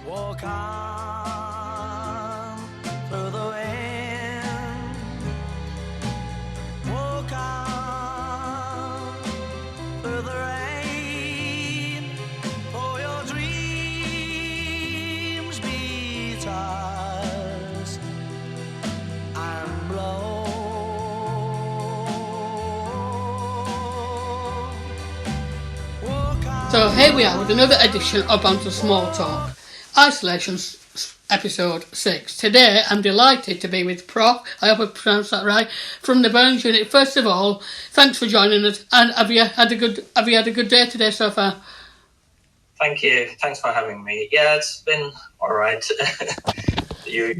Walk on through the wind. Walk on through the rain. For your dreams be tossed and blown. Walk on. So here we are with another edition of Bantams Small Talk, Isolation episode 6. Today I'm delighted to be with Prof, I hope I pronounced that right, from the Burns Unit. First of all, thanks for joining us, and have you had a good day today so far? Thank you. Thanks for having me. Yeah, it's been all right. Yeah.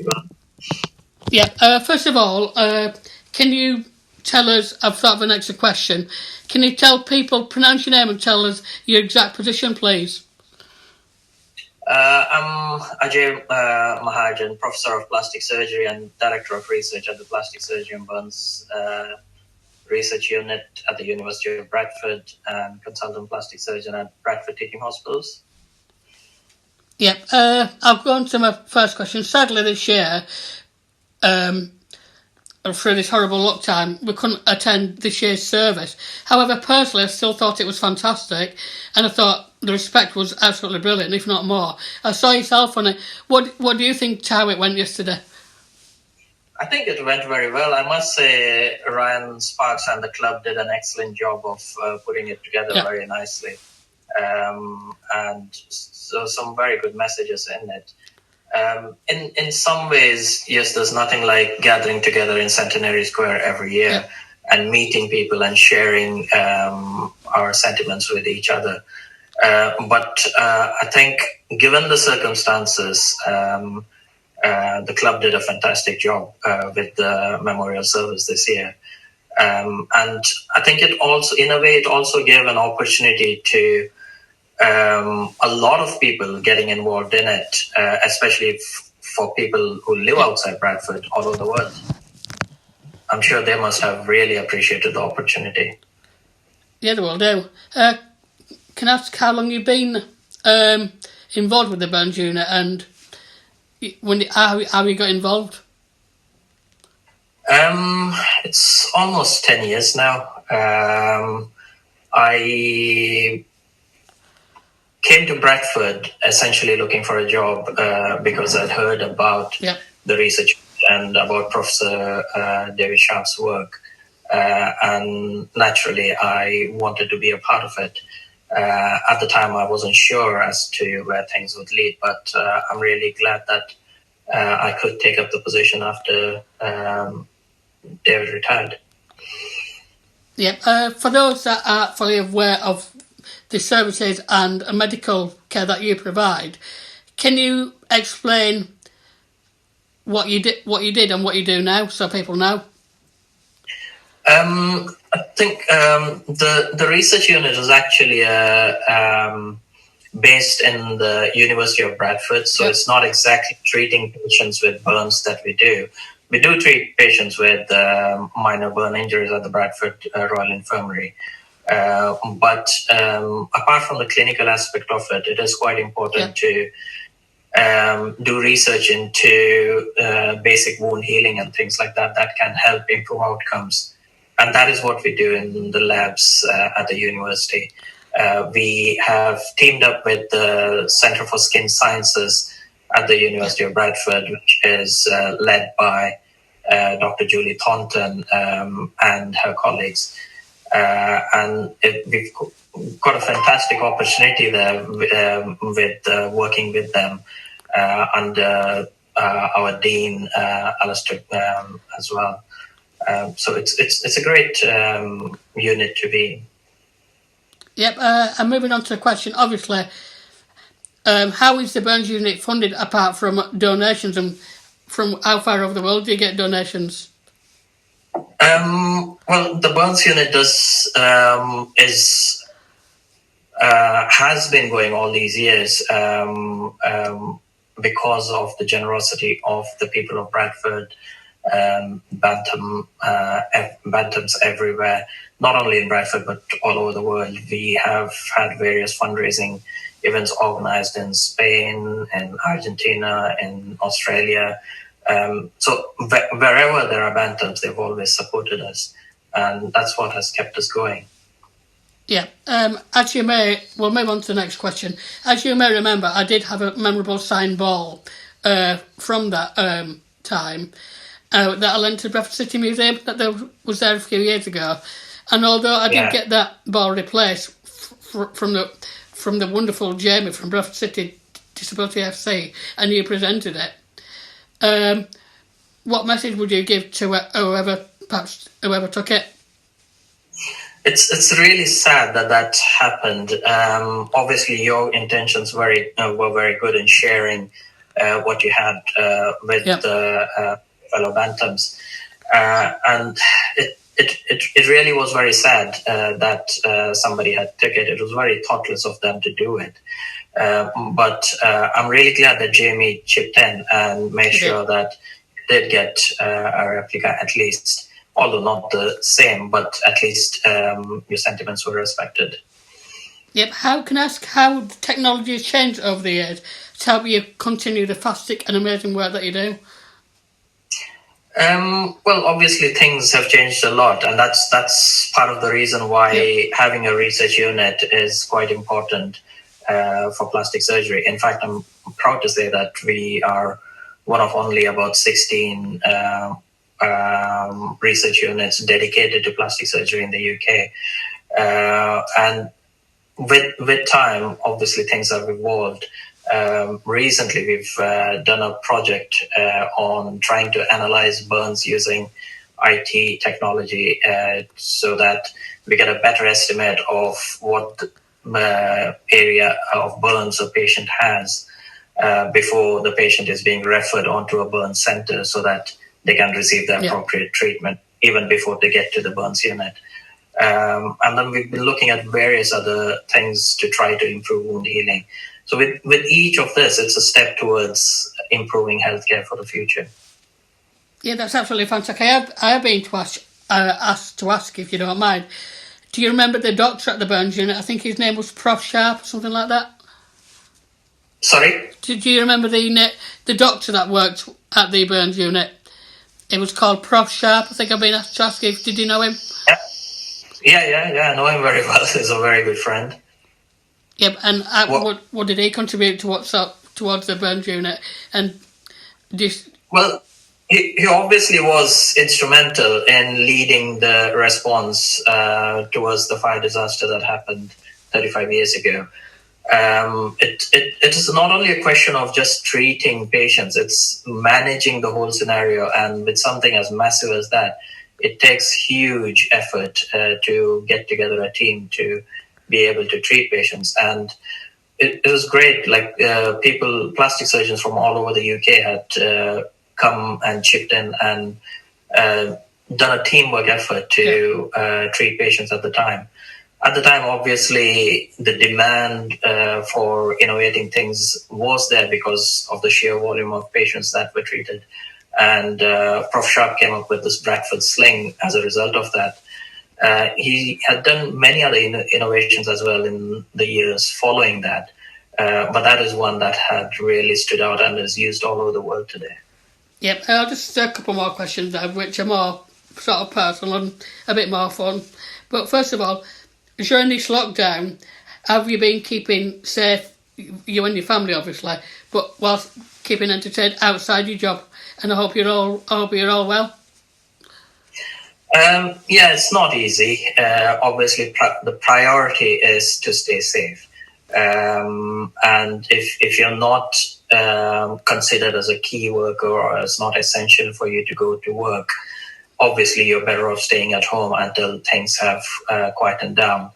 First of all, can you tell us? I've thought of an extra question. Can you tell people, pronounce your name and tell us your exact position, please? I'm Ajay Mahajan, Professor of Plastic Surgery and Director of Research at the Plastic Surgery and Burns Research Unit at the University of Bradford and Consultant Plastic Surgeon at Bradford Teaching Hospitals. Yeah, I'll go on to my first question. Sadly, this year, through this horrible lockdown, we couldn't attend this year's service. However, personally, I still thought it was fantastic, and I thought the respect was absolutely brilliant, if not more. I saw yourself on it. What do you think to how it went yesterday? I think it went very well. I must say Ryan Sparks and the club did an excellent job of putting it together very nicely. And so some very good messages in it. In some ways, yes, there's nothing like gathering together in Centenary Square every year and meeting people and sharing our sentiments with each other. But I think given the circumstances, the club did a fantastic job with the memorial service this year. And I think it also, in a way, it also gave an opportunity to a lot of people getting involved in it, especially for people who live outside Bradford all over the world. I'm sure they must have really appreciated the opportunity. Yeah, they will do. Can I ask how long you've been involved with the Burns Unit and how you got involved? It's almost 10 years now. I came to Bradford essentially looking for a job because I'd heard about the research and about Professor David Sharp's work. And naturally, I wanted to be a part of it. At the time, I wasn't sure as to where things would lead, but I'm really glad that I could take up the position after David retired. Yeah, for those that aren't fully aware of the services and medical care that you provide, can you explain what you did and what you do now, so people know? I think the research unit is actually based in the University of Bradford, so it's not exactly treating patients with burns that we do. We do treat patients with minor burn injuries at the Bradford Royal Infirmary. But apart from the clinical aspect of it, it is quite important to do research into basic wound healing and things like that can help improve outcomes. And that is what we do in the labs at the university. We have teamed up with the Center for Skin Sciences at the University of Bradford, which is led by Dr. Julie Thornton and her colleagues. And we've got a fantastic opportunity there with working with them under our Dean, Alistair, as well. So it's a great unit to be in. Yep, and moving on to the question, obviously, how is the Burns Unit funded apart from donations, and from how far over the world do you get donations? Well, the Burns Unit has been going all these years because of the generosity of the people of Bradford, Bantams everywhere, not only in Bradford but all over the world. We have had various fundraising events organized in Spain, in Argentina, in Australia. So wherever there are Bantams, they've always supported us, and that's what has kept us going. Yeah. As you may, we'll move on to the next question. As you may remember, I did have a memorable signed ball from that time that I lent to the Bradford City Museum that was there a few years ago. And although I did get that ball replaced from the wonderful Jamie from Bradford City Disability FC, and you presented it, what message would you give to whoever took it? It's really sad that happened. Obviously, your intentions were very good in sharing what you had with the fellow Bantams, and it really was very sad that somebody had took it. It was very thoughtless of them to do it. But I'm really glad that Jamie chipped in and made sure that it did get a replica at least. Although not the same, but at least your sentiments were respected. Yep. How can I ask how technology has changed over the years to help you continue the fantastic and amazing work that you do? Well, obviously things have changed a lot, and that's part of the reason why having a research unit is quite important for plastic surgery. In fact, I'm proud to say that we are one of only about 16 research units dedicated to plastic surgery in the UK. And with time, obviously things have evolved. Recently, we've done a project on trying to analyze burns using IT technology so that we get a better estimate of what area of burns a patient has before the patient is being referred onto a burn center so that they can receive the appropriate treatment even before they get to the burns unit. And then we've been looking at various other things to try to improve wound healing. So with each of this, it's a step towards improving healthcare for the future. Yeah, that's absolutely fantastic. I have been asked to ask, if you don't mind, do you remember the doctor at the burns unit? I think his name was Prof. Sharp or something like that. Sorry? Do you remember the doctor that worked at the burns unit? It was called Prof. Sharp. I think I've been asked to ask you, did you know him? Yeah, I know him very well. He's a very good friend. Yep, and what did he contribute towards the burns unit? And well, he obviously was instrumental in leading the response towards the fire disaster that happened 35 years ago. It is not only a question of just treating patients, it's managing the whole scenario. And with something as massive as that, it takes huge effort to get together a team to be able to treat patients. And it was great. Like plastic surgeons from all over the UK had come and chipped in and done a teamwork effort to treat patients at the time. At the time, obviously, the demand for innovating things was there because of the sheer volume of patients that were treated. And Prof. Sharp came up with this Bradford sling as a result of that. He had done many other innovations as well in the years following that. But that is one that had really stood out and is used all over the world today. Yep, just a couple more questions which are more sort of personal and a bit more fun. But first of all, during this lockdown, have you been keeping safe, you and your family obviously, but whilst keeping entertained outside your job? And I hope you're all well. Yeah, it's not easy. Obviously, the priority is to stay safe. And if you're not considered as a key worker or it's not essential for you to go to work, obviously you're better off staying at home until things have quietened down.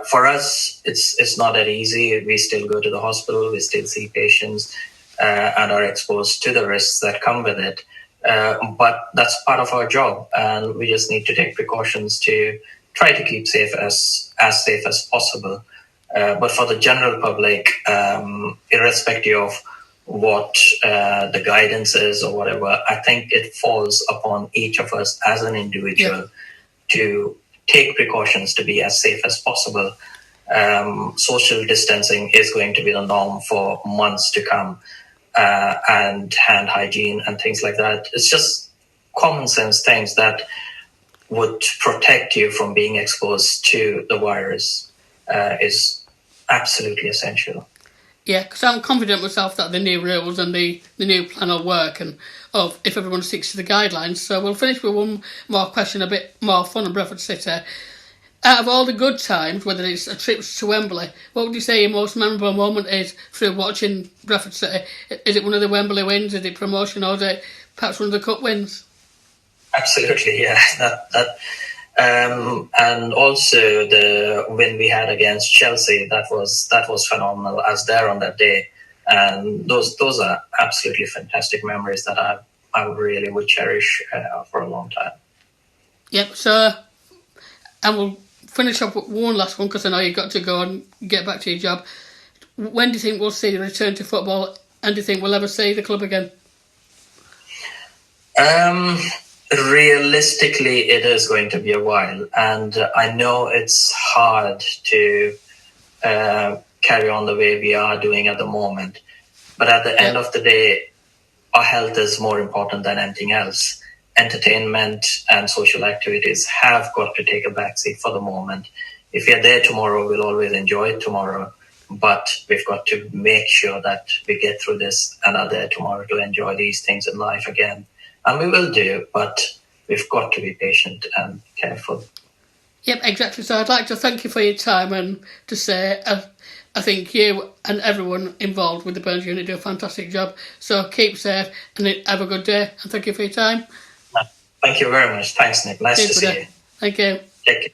For us, it's not that easy. We still go to the hospital, we still see patients and are exposed to the risks that come with it. But that's part of our job, and we just need to take precautions to try to keep as safe as possible. But for the general public, irrespective of what the guidance is or whatever, I think it falls upon each of us as an individual to take precautions to be as safe as possible. social distancing is going to be the norm for months to come, and hand hygiene and things like that. It's just common sense things that would protect you from being exposed to the virus is absolutely essential. Yeah, because I'm confident myself that the new rules and the new plan will work, and if everyone sticks to the guidelines. So we'll finish with one more question, a bit more fun on Bradford City. Out of all the good times, whether it's a trip to Wembley, what would you say your most memorable moment is through watching Bradford City? Is it one of the Wembley wins? Is it promotion, or is it perhaps one of the cup wins? Absolutely, yeah. And also the win we had against Chelsea, that was phenomenal. I was there on that day, and those are absolutely fantastic memories that I really would cherish for a long time. Yep. So, and we'll finish up with one last one, because I know you've got to go and get back to your job. When do you think we'll see the return to football, and do you think we'll ever see the club again? Realistically, it is going to be a while, and I know it's hard to carry on the way we are doing at the moment. But at the end of the day, our health is more important than anything else. Entertainment and social activities have got to take a backseat for the moment. If we are there tomorrow, we'll always enjoy it tomorrow. But we've got to make sure that we get through this and are there tomorrow to enjoy these things in life again. And we will do, but we've got to be patient and careful. Yep, exactly. So I'd like to thank you for your time, and to say I think you and everyone involved with the Burns Unit do a fantastic job. So keep safe and have a good day, and thank you for your time. Thank you very much. Thanks, Nick. Nice to see you. Thank you. Take care.